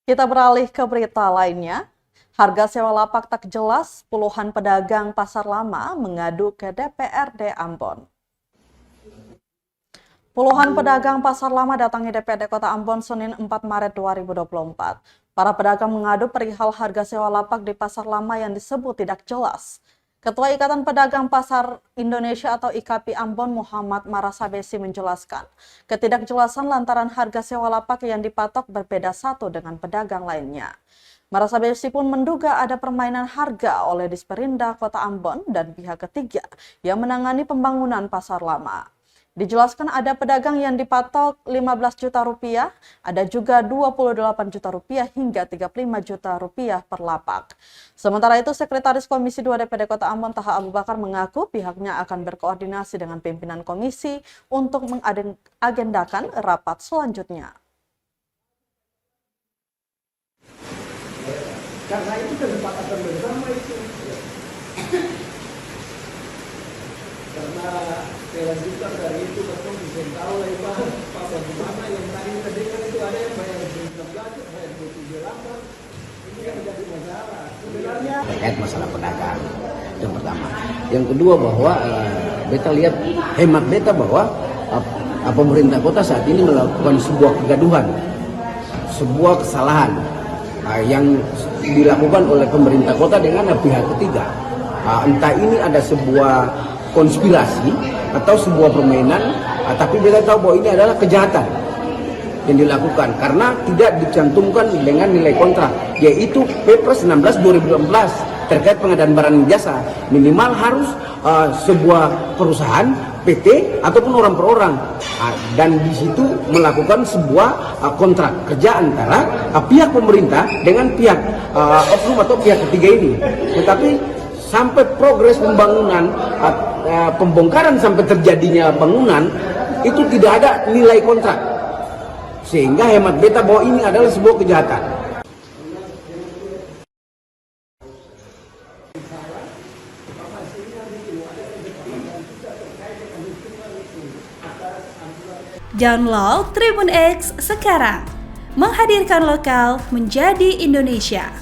Kita beralih ke berita lainnya. Harga sewa lapak tak jelas, puluhan pedagang pasar lama mengadu ke DPRD Ambon. Puluhan pedagang pasar lama datangi DPRD Kota Ambon Senin 4 Maret 2024. Para pedagang mengadu perihal harga sewa lapak di pasar lama yang disebut tidak jelas. Ketua Ikatan Pedagang Pasar Indonesia atau IKP Ambon Muhammad Marasabesi menjelaskan, ketidakjelasan lantaran harga sewa lapak yang dipatok berbeda satu dengan pedagang lainnya. Marasabesi pun menduga ada permainan harga oleh Disperinda Kota Ambon dan pihak ketiga yang menangani pembangunan pasar lama. Dijelaskan ada pedagang yang dipatok 15 juta rupiah, ada juga 28 juta rupiah hingga 35 juta rupiah per lapak. Sementara itu, Sekretaris Komisi 2 DPRD Kota Ambon Taha Abu Bakar mengaku pihaknya akan berkoordinasi dengan pimpinan komisi untuk mengagendakan rapat selanjutnya. Karena itu kesepakatan bersama itu. Karena kelanjutan dari itu betul bisa tahu lagi Pak bagaimana yang tadi kan itu ada yang bayar 16, bayar 78, ini yang menjadi masalah. Sebenarnya terkait masalah pedagang yang pertama. Yang kedua bahwa beta lihat hemat beta bahwa pemerintah kota saat ini melakukan sebuah kegaduhan, sebuah kesalahan yang dilakukan oleh pemerintah kota dengan pihak ketiga. Entah ini ada sebuah konspirasi atau sebuah permainan, tapi beta tahu bahwa ini adalah kejahatan yang dilakukan karena tidak dicantumkan dengan nilai kontrak, yaitu Perpres 16 2016 terkait pengadaan barang dan jasa. Minimal harus sebuah perusahaan PT ataupun orang per orang, dan di situ melakukan sebuah kontrak kerja antara pihak pemerintah dengan pihak oknum atau pihak ketiga ini. Tetapi sampai progres pembangunan, pembongkaran sampai terjadinya bangunan itu tidak ada nilai kontrak, sehingga hemat beta bahwa ini adalah sebuah kejahatan. Download Tribun X sekarang, menghadirkan lokal menjadi Indonesia.